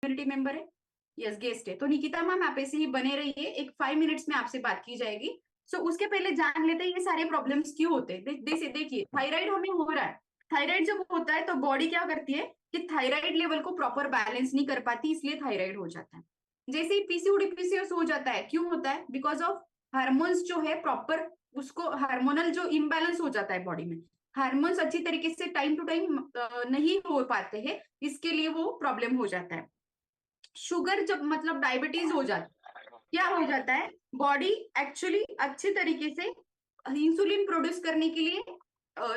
Community member है? Yes, guest है। तो निकिता मैम आप ऐसे ही बने रहिए, एक 5 मिनट्स में आपसे बात की जाएगी। सो उसके पहले जान लेते हैं ये सारे प्रॉब्लम्स क्यों होते हैं। देखिए थायराइड हमें हो रहा है। थायराइड जब होता है तो बॉडी क्या करती है कि थायराइड लेवल को प्रॉपर बैलेंस नहीं कर पाती, इसलिए थायराइड हो जाता है। जैसे ही पीसीओडी पीसीओएस हो जाता है, क्यों होता है? बिकॉज ऑफ हार्मोन्स जो है प्रॉपर, उसको हार्मोनल जो इम्बैलेंस हो जाता है बॉडी में, हार्मोन्स अच्छी तरीके से टाइम टू टाइम नहीं हो पाते हैं, इसके लिए वो प्रॉब्लम हो जाता है। शुगर जब मतलब डायबिटीज हो जाता है, क्या हो जाता है, बॉडी एक्चुअली अच्छे तरीके से इंसुलिन प्रोड्यूस करने के लिए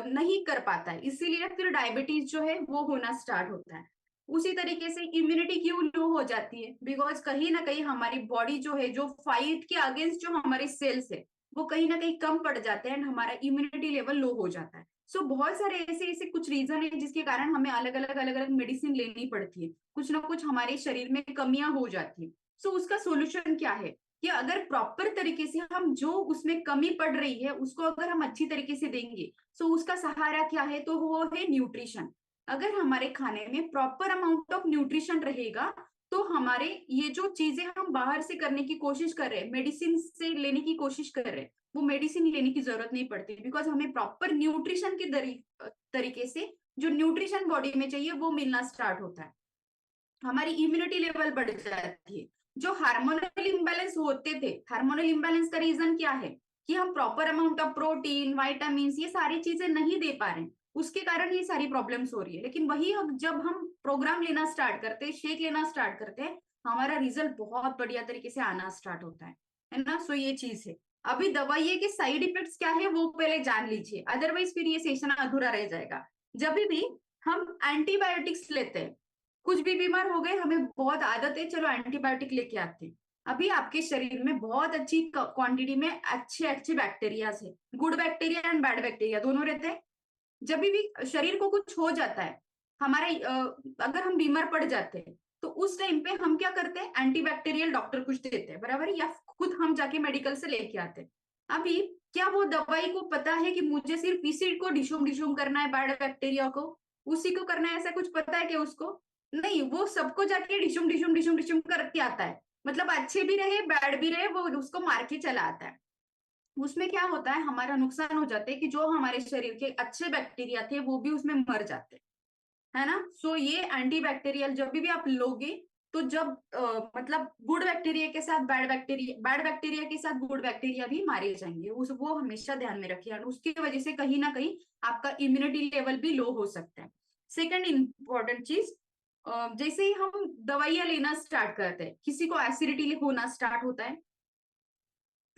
नहीं कर पाता है, इसीलिए फिर डायबिटीज जो है वो होना स्टार्ट होता है। उसी तरीके से इम्यूनिटी क्यों लो हो जाती है? बिकॉज कहीं ना कहीं हमारी बॉडी जो है, जो फाइट के अगेंस्ट जो हमारे सेल्स है वो कहीं ना कहीं कम पड़ जाते हैं एंड हमारा इम्यूनिटी लेवल लो हो जाता है। सो बहुत सारे ऐसे ऐसे कुछ रीजन है जिसके कारण हमें अलग अलग मेडिसिन लेनी पड़ती है, कुछ ना कुछ हमारे शरीर में कमियां हो जाती है। सो उसका सोल्यूशन क्या है कि अगर प्रॉपर तरीके से हम जो उसमें कमी पड़ रही है उसको अगर हम अच्छी तरीके से देंगे, सो उसका सहारा क्या है, तो वो है न्यूट्रिशन। अगर हमारे खाने में प्रॉपर अमाउंट ऑफ न्यूट्रिशन रहेगा तो हमारे ये जो चीजें हम बाहर से करने की कोशिश कर रहे हैं, मेडिसिन से लेने की कोशिश कर रहे हैं, वो मेडिसिन लेने की जरूरत नहीं पड़ती, बिकॉज हमें प्रॉपर न्यूट्रिशन के तरीके से जो न्यूट्रिशन बॉडी में चाहिए वो मिलना स्टार्ट होता है, हमारी इम्यूनिटी लेवल बढ़ जाती है। जो हार्मोनल इम्बैलेंस होते थे, हार्मोनल इम्बैलेंस का रीजन क्या है कि हम proper amount of protein, vitamin, ये सारी चीजें नहीं दे पा रहे हैं, उसके कारण ये सारी प्रॉब्लम्स हो रही है। लेकिन वही हम जब हम प्रोग्राम लेना स्टार्ट करते हैं, शेक लेना स्टार्ट करते हैं, हमारा रिजल्ट बहुत बढ़िया तरीके से आना स्टार्ट होता है ना। सो ये चीज है। अभी दवाई के साइड इफेक्ट्स क्या है वो पहले जान लीजिए, अदरवाइज फिर ये सेशन अधूरा रह जाएगा। जब भी हम एंटीबायोटिक्स लेते हैं, कुछ भी बीमार हो गए, हमें बहुत आदत है चलो एंटीबायोटिक लेके आते हैं। अभी आपके शरीर में बहुत अच्छी क्वांटिटी में अच्छे अच्छे बैक्टीरिया है, good bacteria and bad bacteria दोनों रहते हैं। जब भी शरीर को कुछ हो जाता है, हमारे अगर हम बीमार पड़ जाते हैं तो उस टाइम पे हम क्या करते हैं, एंटीबैक्टीरियल डॉक्टर कुछ देते हैं बराबर, या खुद हम जाके मेडिकल से लेके आते हैं। अभी क्या वो दवाई को पता है कि मुझे सिर्फ इसी को डिशुम डिशुम करना है, बैड बैक्टीरिया को उसी को करना है, ऐसा कुछ पता है कि उसको? नहीं, वो सबको जाके डिशुम डिशुम डिशुम डिशुम करके आता है, मतलब अच्छे भी रहे बैड भी रहे वो उसको मार के चला आता है। उसमें क्या होता है, हमारा नुकसान हो जाता है कि जो हमारे शरीर के अच्छे बैक्टीरिया थे वो भी उसमें मर जाते हैं, है ना। सो ये एंटीबैक्टीरियल जब भी आप लोगे तो जब मतलब गुड बैक्टीरिया के साथ बैड बैक्टीरिया के साथ गुड बैक्टीरिया भी मारे जाएंगे, उस वो हमेशा ध्यान में रखिए, और उसकी वजह से कहीं ना कहीं आपका इम्यूनिटी लेवल भी लो हो सकता है। सेकेंड इंपॉर्टेंट चीज, जैसे ही हम दवाइयां लेना स्टार्ट करते हैं, किसी को एसिडिटी होना स्टार्ट होता है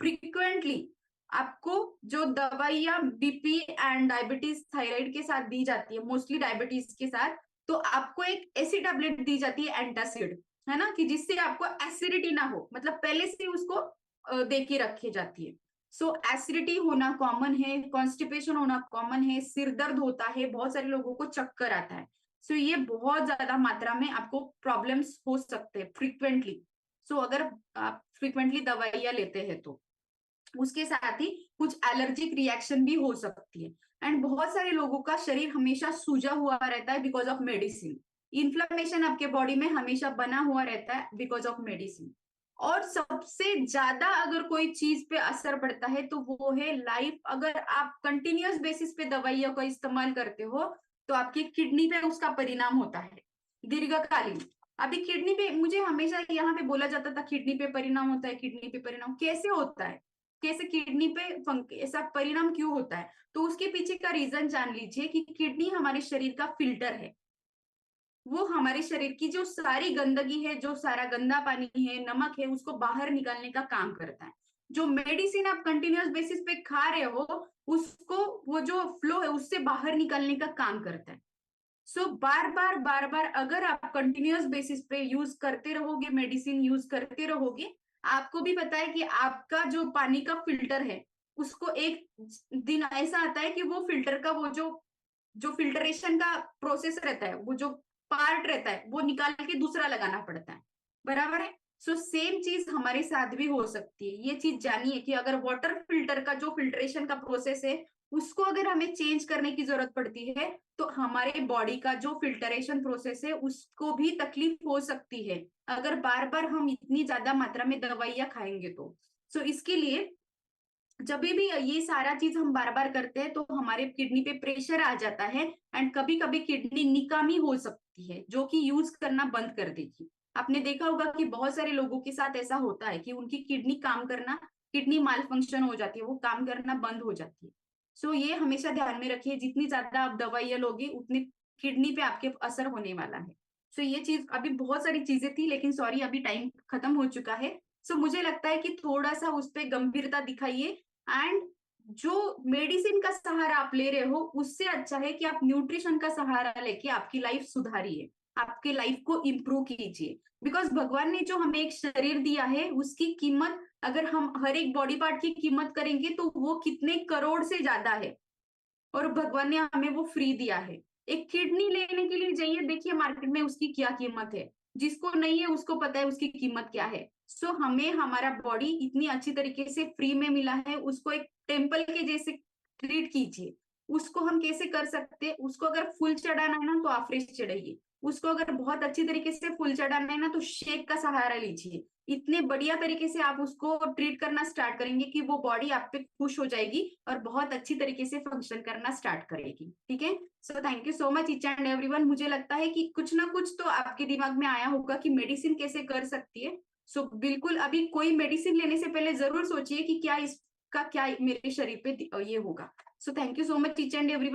फ्रीक्वेंटली, आपको जो दवाइयां बीपी एंड डायबिटीज थायराइड के साथ दी जाती है, मोस्टली डायबिटीज के साथ, तो आपको एक ऐसी टैबलेट दी जाती है एंटासिड, है ना, कि जिससे आपको एसिडिटी ना हो, मतलब पहले से उसको दे के रखी जाती है। सो एसिडिटी होना कॉमन है, कॉन्स्टिपेशन होना कॉमन है, सिर दर्द होता है, बहुत सारे लोगों को चक्कर आता है। सो ये बहुत ज्यादा मात्रा में आपको प्रॉब्लम्स हो सकते हैं फ्रीक्वेंटली। सो अगर आप फ्रीक्वेंटली दवाइयां लेते हैं तो उसके साथ ही कुछ एलर्जिक रिएक्शन भी हो सकती है। एंड बहुत सारे लोगों का शरीर हमेशा सूजा हुआ रहता है बिकॉज ऑफ मेडिसिन, इन्फ्लेमेशन आपके बॉडी में हमेशा बना हुआ रहता है बिकॉज ऑफ मेडिसिन। और सबसे ज्यादा अगर कोई चीज पे असर पड़ता है तो वो है लाइफ, अगर आप कंटिन्यूअस बेसिस पे दवाइयों का इस्तेमाल करते हो तो आपकी किडनी पे उसका परिणाम होता है दीर्घकालीन। अभी किडनी पे मुझे हमेशा यहाँ पे बोला जाता था किडनी पे परिणाम होता है, किडनी पे परिणाम कैसे होता है, कैसे किडनी पे ऐसा परिणाम क्यों होता है? तो उसके पीछे का रीजन जान लीजिए कि किडनी हमारे शरीर का फिल्टर है, वो हमारे शरीर की जो सारी गंदगी है, जो सारा गंदा पानी है, नमक है, उसको बाहर निकालने का काम करता है। जो मेडिसिन आप कंटिन्यूअस बेसिस पे खा रहे हो उसको, वो जो फ्लो है उससे बाहर निकालने का काम करता है। सो बार बार अगर आप कंटिन्यूअस बेसिस पे यूज करते रहोगे, मेडिसिन यूज करते रहोगे, आपको भी पता है कि आपका जो पानी का फिल्टर है उसको एक दिन ऐसा आता है कि वो फिल्टर का वो जो जो फिल्टरेशन का प्रोसेस रहता है, वो जो पार्ट रहता है वो निकाल के दूसरा लगाना पड़ता है, बराबर है। सो सेम चीज हमारे साथ भी हो सकती है, ये चीज जानिए कि अगर वाटर फिल्टर का जो फिल्ट्रेशन का प्रोसेस है उसको अगर हमें चेंज करने की जरूरत पड़ती है तो हमारे बॉडी का जो फिल्टरेशन प्रोसेस है उसको भी तकलीफ हो सकती है अगर बार बार हम इतनी ज्यादा मात्रा में दवाइयां खाएंगे तो। सो इसके लिए जब भी ये सारा चीज हम बार बार करते हैं तो हमारे किडनी पे प्रेशर आ जाता है एंड कभी कभी किडनी निकामी हो सकती है जो कि यूज करना बंद कर देगी। आपने देखा होगा कि बहुत सारे लोगों के साथ ऐसा होता है कि उनकी किडनी माल फंक्शन हो जाती है, वो काम करना बंद हो जाती है। सो ये हमेशा ध्यान में रखिए, जितनी ज्यादा आप दवाइयां लोगे उतनी किडनी पे आपके असर होने वाला है। सो ये चीज, अभी बहुत सारी चीजें थी लेकिन सॉरी अभी टाइम खत्म हो चुका है। सो मुझे लगता है कि थोड़ा सा उस पर गंभीरता दिखाइए एंड जो मेडिसिन का सहारा आप ले रहे हो उससे अच्छा है कि आप न्यूट्रिशन का सहारा लेके आपकी लाइफ सुधारिए, आपके लाइफ को इम्प्रूव कीजिए। बिकॉज भगवान ने जो हमें एक शरीर दिया है उसकी कीमत अगर हम हर एक बॉडी पार्ट की कीमत करेंगे तो वो कितने करोड़ से ज्यादा है, और भगवान ने हमें वो फ्री दिया है। एक किडनी लेने के लिए जाइए, देखिए मार्केट में उसकी क्या कीमत है, जिसको नहीं है उसको पता है उसकी कीमत क्या है। सो हमें हमारा बॉडी इतनी अच्छी तरीके से फ्री में मिला है, उसको एक टेम्पल के जैसे ट्रीट कीजिए। उसको हम कैसे कर सकते हैं, उसको अगर फुल चढ़ाना है ना तो आफ्रेश चढ़ाइए, उसको अगर बहुत अच्छी तरीके से फुल चढ़ाना है ना तो शेक का सहारा लीजिए। इतने बढ़िया तरीके से आप उसको ट्रीट करना स्टार्ट करेंगे कि वो बॉडी आप पे खुश हो जाएगी और बहुत अच्छी तरीके से फंक्शन करना स्टार्ट करेगी। ठीक है, so thank you so much each and everyone. मुझे लगता है कि कुछ ना कुछ तो आपके दिमाग में आया होगा कि मेडिसिन कैसे कर सकती है। सो बिल्कुल अभी कोई मेडिसिन लेने से पहले जरूर सोचिए कि क्या इसका क्या मेरे शरीर पे ये होगा। So thank you so much each and everyone.